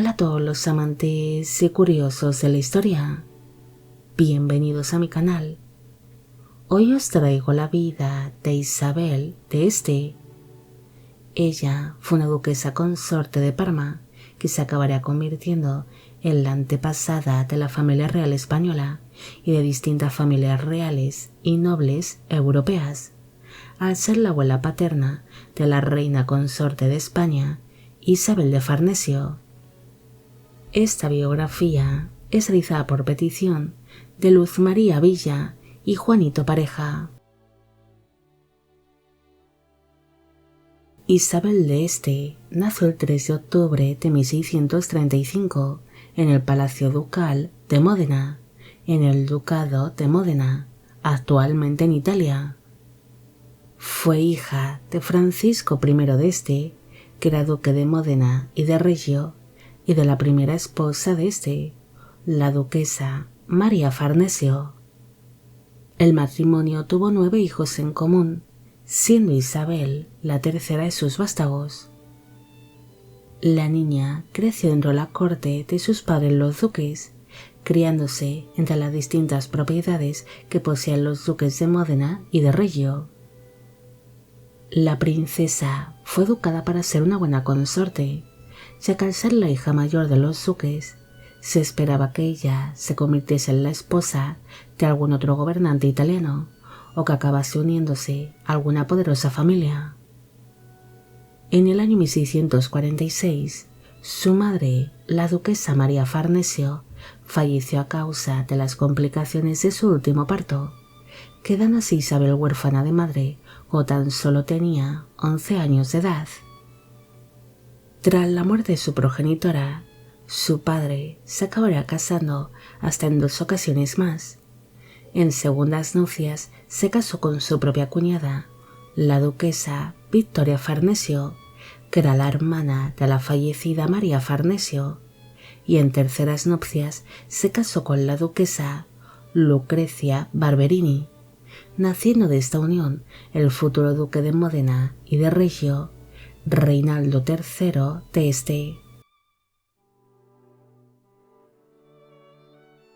Hola a todos los amantes y curiosos de la historia. Bienvenidos a mi canal. Hoy os traigo la vida de Isabel de Este. Ella fue una duquesa consorte de Parma que se acabaría convirtiendo en la antepasada de la familia real española y de distintas familias reales y nobles europeas, al ser la abuela paterna de la reina consorte de España, Isabel de Farnesio. Esta biografía es realizada por petición de Luz María Villa y Juanito Pareja. Isabel de Este nació el 3 de octubre de 1635 en el Palacio Ducal de Módena, en el Ducado de Módena, actualmente en Italia. Fue hija de Francisco I de Este, que era duque de Módena y de Reggio, y de la primera esposa de este, la duquesa María Farnesio. El matrimonio tuvo 9 hijos en común, siendo Isabel la tercera de sus vástagos. La niña creció dentro de la corte de sus padres los duques, criándose entre las distintas propiedades que poseían los duques de Módena y de Reggio. La princesa fue educada para ser una buena consorte, ya que al ser la hija mayor de los duques, se esperaba que ella se convirtiese en la esposa de algún otro gobernante italiano o que acabase uniéndose a alguna poderosa familia. En el año 1646, su madre, la duquesa María Farnesio, falleció a causa de las complicaciones de su último parto, quedando así Isabel huérfana de madre cuando tan solo tenía 11 años de edad. Tras la muerte de su progenitora, su padre se acabaría casando hasta en 2 ocasiones más. En segundas nupcias se casó con su propia cuñada, la duquesa Victoria Farnesio, que era la hermana de la fallecida María Farnesio, y en terceras nupcias se casó con la duquesa Lucrecia Barberini, naciendo de esta unión el futuro duque de Módena y de Reggio, Reinaldo III de Este.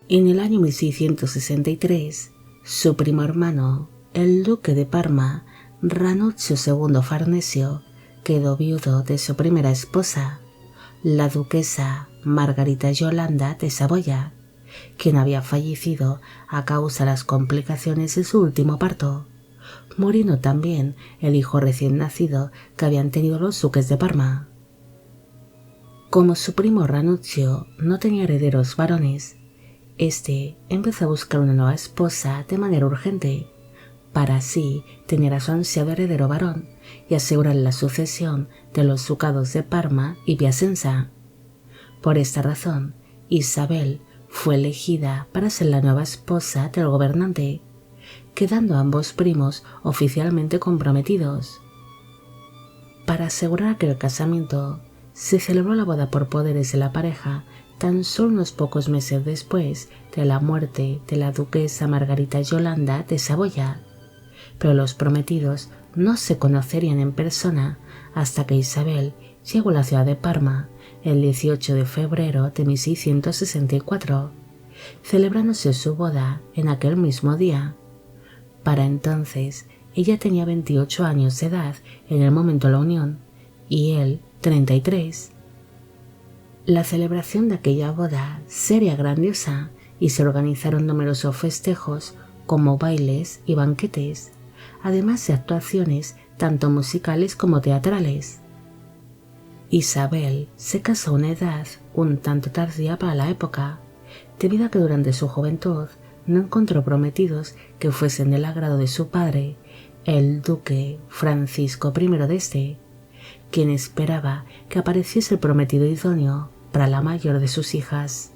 En el año 1663, su primo hermano, el duque de Parma, Ranuccio II Farnesio, quedó viudo de su primera esposa, la duquesa Margarita Yolanda de Saboya, quien había fallecido a causa de las complicaciones de su último parto, muriendo también el hijo recién nacido que habían tenido los duques de Parma. Como su primo Ranuccio no tenía herederos varones, este empezó a buscar una nueva esposa de manera urgente, para así tener a su ansiado heredero varón y asegurar la sucesión de los ducados de Parma y Piacenza. Por esta razón, Isabel fue elegida para ser la nueva esposa del gobernante, quedando ambos primos oficialmente comprometidos. Para asegurar aquel casamiento, se celebró la boda por poderes de la pareja tan solo unos pocos meses después de la muerte de la duquesa Margarita Yolanda de Saboya, pero los prometidos no se conocerían en persona hasta que Isabel llegó a la ciudad de Parma el 18 de febrero de 1664, celebrándose su boda en aquel mismo día. Para entonces, ella tenía 28 años de edad en el momento de la unión, y él 33. La celebración de aquella boda sería grandiosa y se organizaron numerosos festejos como bailes y banquetes, además de actuaciones tanto musicales como teatrales. Isabel se casó a una edad un tanto tardía para la época, debido a que durante su juventud no encontró prometidos que fuesen del agrado de su padre, el duque Francisco I de Este, quien esperaba que apareciese el prometido idóneo para la mayor de sus hijas.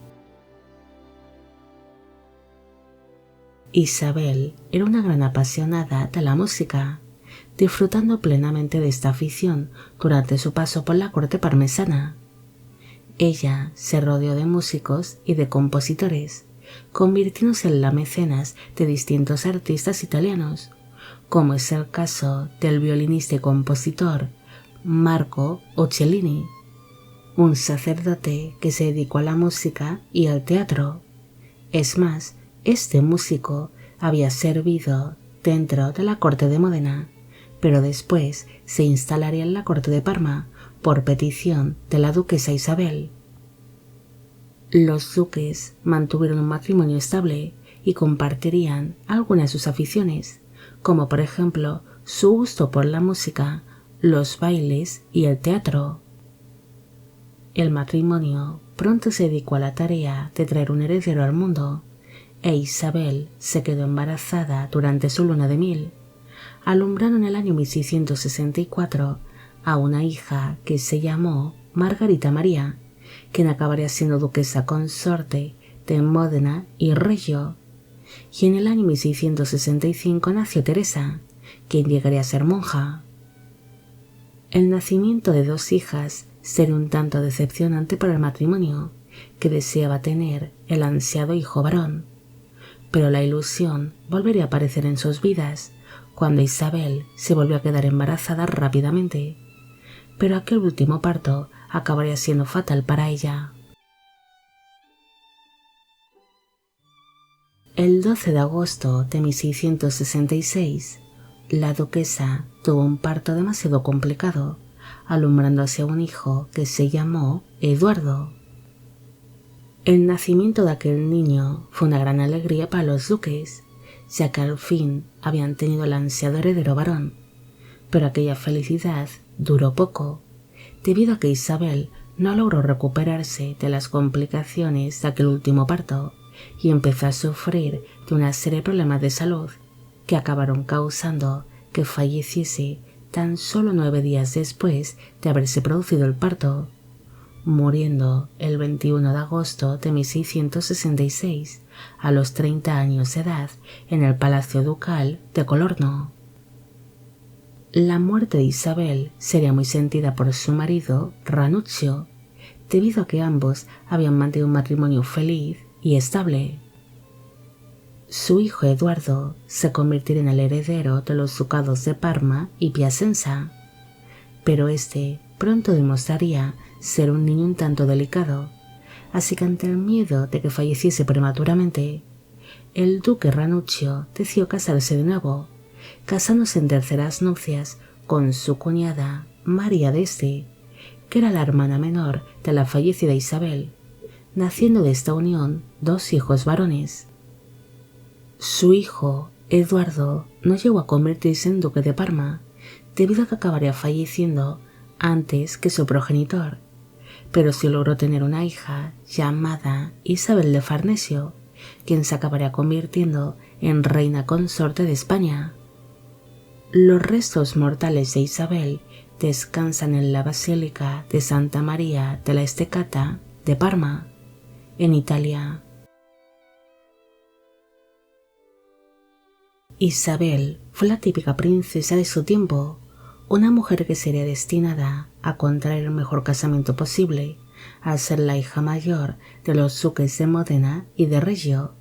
Isabel era una gran apasionada de la música, disfrutando plenamente de esta afición durante su paso por la corte parmesana. Ella se rodeó de músicos y de compositores, convirtiéndose en la mecenas de distintos artistas italianos, como es el caso del violinista y compositor Marco Ocellini. un sacerdote que se dedicó a la música y al teatro. Es más, este músico había servido dentro de la corte de Módena, pero después se instalaría en la corte de Parma por petición de la duquesa Isabel. Los duques mantuvieron un matrimonio estable y compartirían algunas de sus aficiones, como por ejemplo su gusto por la música, los bailes y el teatro. El matrimonio pronto se dedicó a la tarea de traer un heredero al mundo, e Isabel se quedó embarazada durante su luna de miel, alumbrando en el año 1664 a una hija que se llamó Margarita María, quien acabaría siendo duquesa consorte de Módena y Reggio, y en el año 1665 nació Teresa, quien llegaría a ser monja. El nacimiento de dos hijas sería un tanto decepcionante para el matrimonio, que deseaba tener el ansiado hijo varón, pero la ilusión volvería a aparecer en sus vidas cuando Isabel se volvió a quedar embarazada rápidamente, pero aquel último parto acabaría siendo fatal para ella. El 12 de agosto de 1666, la duquesa tuvo un parto demasiado complicado, alumbrando hacia un hijo que se llamó Eduardo. El nacimiento de aquel niño fue una gran alegría para los duques, ya que al fin habían tenido el ansiado heredero varón, pero aquella felicidad duró poco, debido a que Isabel no logró recuperarse de las complicaciones de aquel último parto y empezó a sufrir de una serie de problemas de salud que acabaron causando que falleciese tan solo 9 días después de haberse producido el parto, muriendo el 21 de agosto de 1666 a los 30 años de edad en el Palacio Ducal de Colorno. La muerte de Isabel sería muy sentida por su marido Ranuccio, debido a que ambos habían mantenido un matrimonio feliz y estable. Su hijo Eduardo se convertiría en el heredero de los ducados de Parma y Piacenza, pero este pronto demostraría ser un niño un tanto delicado, así que ante el miedo de que falleciese prematuramente, el duque Ranuccio decidió casarse de nuevo, casándose en terceras nupcias con su cuñada María d'Este, que era la hermana menor de la fallecida Isabel, naciendo de esta unión 2 hijos varones. Su hijo, Eduardo, no llegó a convertirse en duque de Parma, debido a que acabaría falleciendo antes que su progenitor, pero sí logró tener una hija llamada Isabel de Farnesio, quien se acabaría convirtiendo en reina consorte de España. Los restos mortales de Isabel descansan en la Basílica de Santa María de la Estecata de Parma, en Italia. Isabel fue la típica princesa de su tiempo, una mujer que sería destinada a contraer el mejor casamiento posible, al ser la hija mayor de los duques de Módena y de Reggio.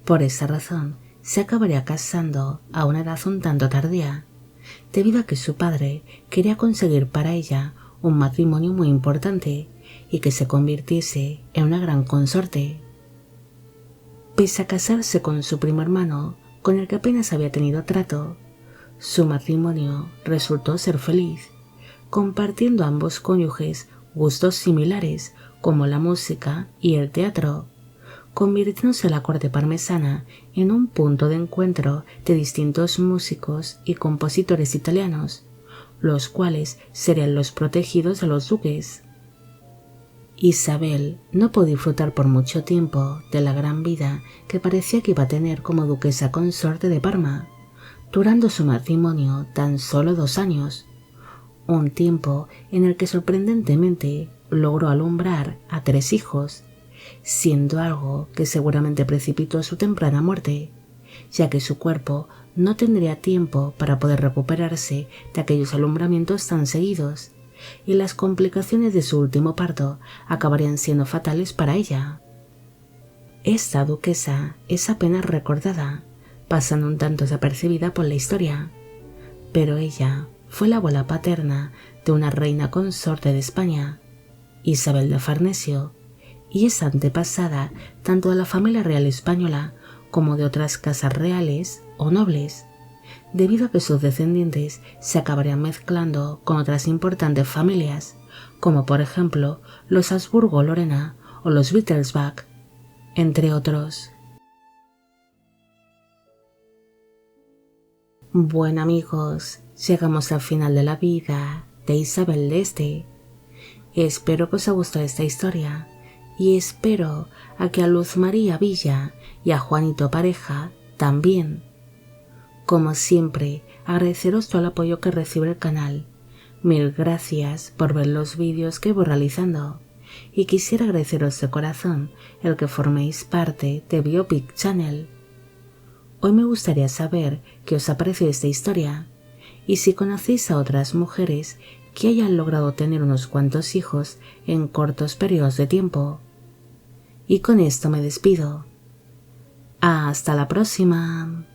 Por esa razón, se acabaría casando a una edad un tanto tardía, debido a que su padre quería conseguir para ella un matrimonio muy importante y que se convirtiese en una gran consorte. Pese a casarse con su primo hermano, con el que apenas había tenido trato, su matrimonio resultó ser feliz, compartiendo ambos cónyuges gustos similares como la música y el teatro, convirtiéndose la corte parmesana en un punto de encuentro de distintos músicos y compositores italianos, los cuales serían los protegidos de los duques. Isabel no pudo disfrutar por mucho tiempo de la gran vida que parecía que iba a tener como duquesa consorte de Parma, durando su matrimonio tan solo 2 años, un tiempo en el que sorprendentemente logró alumbrar a 3 hijos, siendo algo que seguramente precipitó su temprana muerte, ya que su cuerpo no tendría tiempo para poder recuperarse de aquellos alumbramientos tan seguidos, y las complicaciones de su último parto acabarían siendo fatales para ella. Esta duquesa es apenas recordada, pasando un tanto desapercibida por la historia, pero ella fue la abuela paterna de una reina consorte de España. Isabel de Farnesio, y es antepasada tanto de la familia real española como de otras casas reales o nobles, debido a que sus descendientes se acabarían mezclando con otras importantes familias, como por ejemplo los Habsburgo-Lorena o los Wittelsbach, entre otros. Bueno amigos, llegamos al final de la vida de Isabel de Este. Espero que os haya gustado esta historia y espero a que a Luz María Villa y a Juanito Pareja también. Como siempre, agradeceros todo el apoyo que recibe el canal. Mil gracias por ver los vídeos que voy realizando y quisiera agradeceros de corazón el que forméis parte de Biopic Channel. Hoy me gustaría saber qué os ha parecido esta historia y si conocéis a otras mujeres que hayan logrado tener unos cuantos hijos en cortos periodos de tiempo. Y con esto me despido. Hasta la próxima.